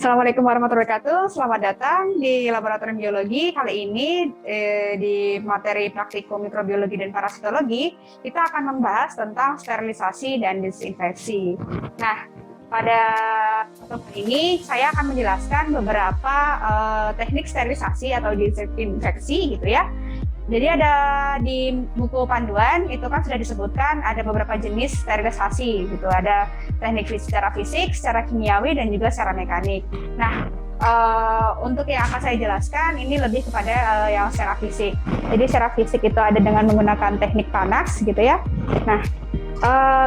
Assalamualaikum warahmatullahi wabarakatuh. Selamat datang di Laboratorium Biologi. Kali ini di materi praktikum mikrobiologi dan parasitologi, kita akan membahas tentang sterilisasi dan disinfeksi. Nah, pada pertemuan ini saya akan menjelaskan beberapa teknik sterilisasi atau disinfeksi gitu ya. Jadi ada di buku panduan itu kan sudah disebutkan ada beberapa jenis sterilisasi gitu. Ada teknik secara fisik, secara kimiawi, dan juga secara mekanik. Nah, untuk yang akan saya jelaskan ini lebih kepada yang secara fisik. Jadi secara fisik itu ada dengan menggunakan teknik panas gitu ya. Nah,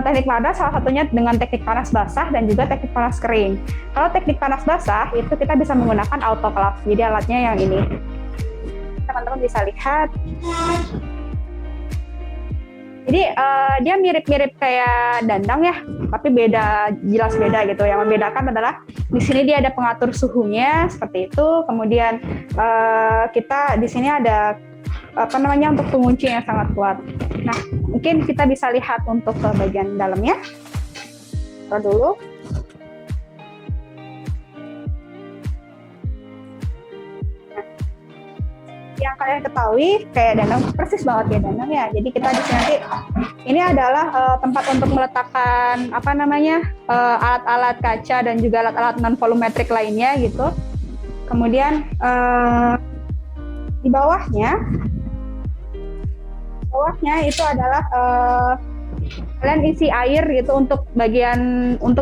teknik panas salah satunya dengan teknik panas basah dan juga teknik panas kering. Kalau teknik panas basah itu kita bisa menggunakan autoclave. Jadi alatnya yang ini. Teman-teman bisa lihat. Jadi dia mirip-mirip kayak dandang ya, tapi jelas beda gitu. Yang membedakan adalah di sini dia ada pengatur suhunya seperti itu. Kemudian kita di sini ada untuk pengunci yang sangat kuat. Nah, mungkin kita bisa lihat untuk ke bagian dalamnya. Kita dulu. Yang kalian ketahui kayak danau, persis banget kayak danau ya. Jadi kita di sini nanti ini adalah tempat untuk meletakkan alat-alat kaca dan juga alat-alat non volumetrik lainnya gitu. Kemudian di bawahnya itu adalah kalian isi air gitu untuk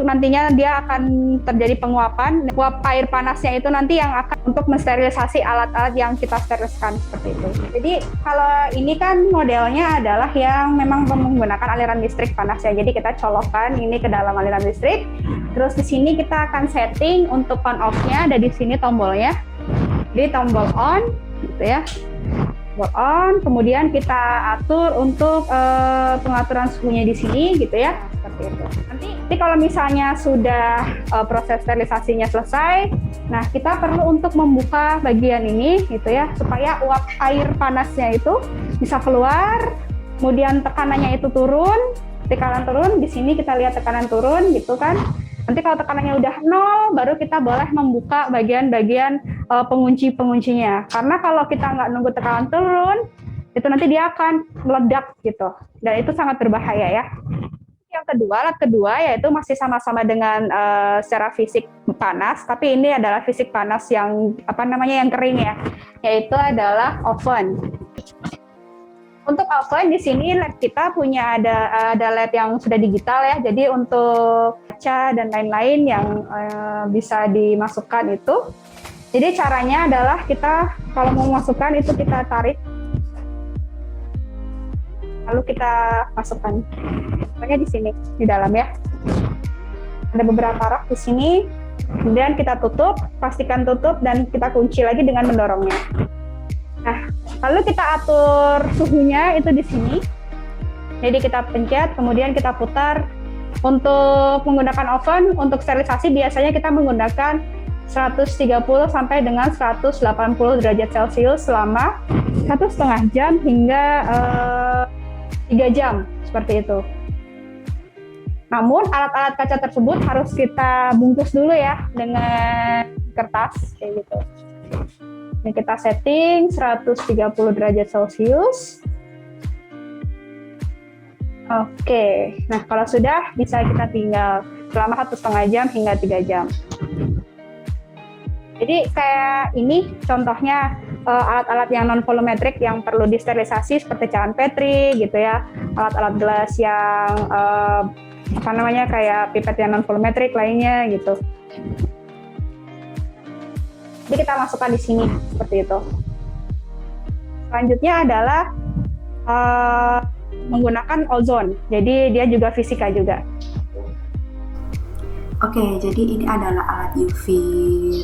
nantinya dia akan terjadi penguapan. Uap air panasnya itu nanti yang akan untuk mensterilisasi alat-alat yang kita steriliskan seperti itu. Jadi kalau ini kan modelnya adalah yang memang menggunakan aliran listrik panas ya. Jadi kita colokkan ini ke dalam aliran listrik. Terus di sini kita akan setting untuk on off-nya, ada di sini tombolnya. Jadi tombol on gitu ya. On, kemudian kita atur untuk pengaturan suhunya di sini gitu ya, seperti itu. Nanti kalau misalnya sudah proses sterilisasinya selesai, nah kita perlu untuk membuka bagian ini gitu ya, supaya uap air panasnya itu bisa keluar, kemudian tekanannya itu turun, tekanan turun, di sini kita lihat tekanan turun gitu kan. Nanti kalau tekanannya udah 0, baru kita boleh membuka bagian-bagian pengunci-penguncinya. Karena kalau kita nggak nunggu tekanan turun, itu nanti dia akan meledak gitu. Dan itu sangat berbahaya ya. Alat kedua yaitu masih sama-sama dengan secara fisik panas, tapi ini adalah fisik panas yang yang kering ya, yaitu adalah oven. Untuk oven di sini lab kita punya ada lab yang sudah digital ya. Jadi untuk kaca dan lain-lain yang bisa dimasukkan itu. Jadi caranya adalah kita kalau mau masukkan itu kita tarik. Lalu kita masukkan. Pokoknya di sini di dalam ya. Ada beberapa rak di sini. Kemudian kita tutup, pastikan tutup dan kita kunci lagi dengan mendorongnya. Nah, lalu kita atur suhunya itu di sini. Jadi kita pencet, kemudian kita putar. Untuk menggunakan oven, untuk sterilisasi biasanya kita menggunakan 130 sampai dengan 180 derajat Celcius selama 1,5 jam hingga 3 jam, seperti itu. Namun alat-alat kaca tersebut harus kita bungkus dulu ya dengan kertas kayak gitu. Ini kita setting 130 derajat Celcius. Oke, nah kalau sudah bisa kita tinggal selama 1,5 jam hingga 3 jam. Jadi kayak ini contohnya alat-alat yang non volumetrik yang perlu disterilisasi seperti cairan Petri gitu ya, alat-alat gelas yang kayak pipet yang non volumetrik lainnya gitu. Jadi kita masukkan di sini seperti itu. Selanjutnya adalah menggunakan ozon. Jadi dia juga fisika juga. Oke, jadi ini adalah alat UV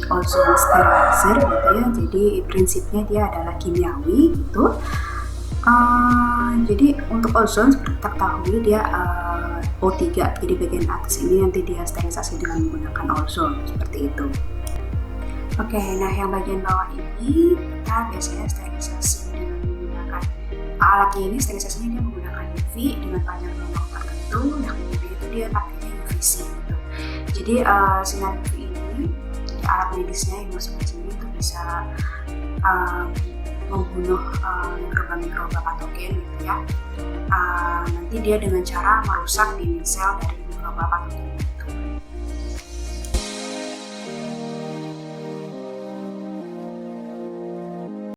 ozone sterilizer gitu ya. Jadi prinsipnya dia adalah kimiawi gitu. Jadi untuk ozon seperti kita ketahui dia O3. Jadi bagian atas ini nanti dia sterilisasi dengan menggunakan ozon seperti itu. Oke, nah yang bagian bawah ini kita biasanya sterilisasi dengan menggunakan alatnya ini, sterilisasinya dia menggunakan UV dengan panjang gelombang tertentu. Nah kemudian itu dia pakainya UVC gitu. Jadi sinar UV ini alat medisnya imunosupresi ini untuk bisa membunuh mikroba patogen gitu ya. Nanti dia dengan cara merusak dinding sel dari mikroba patogen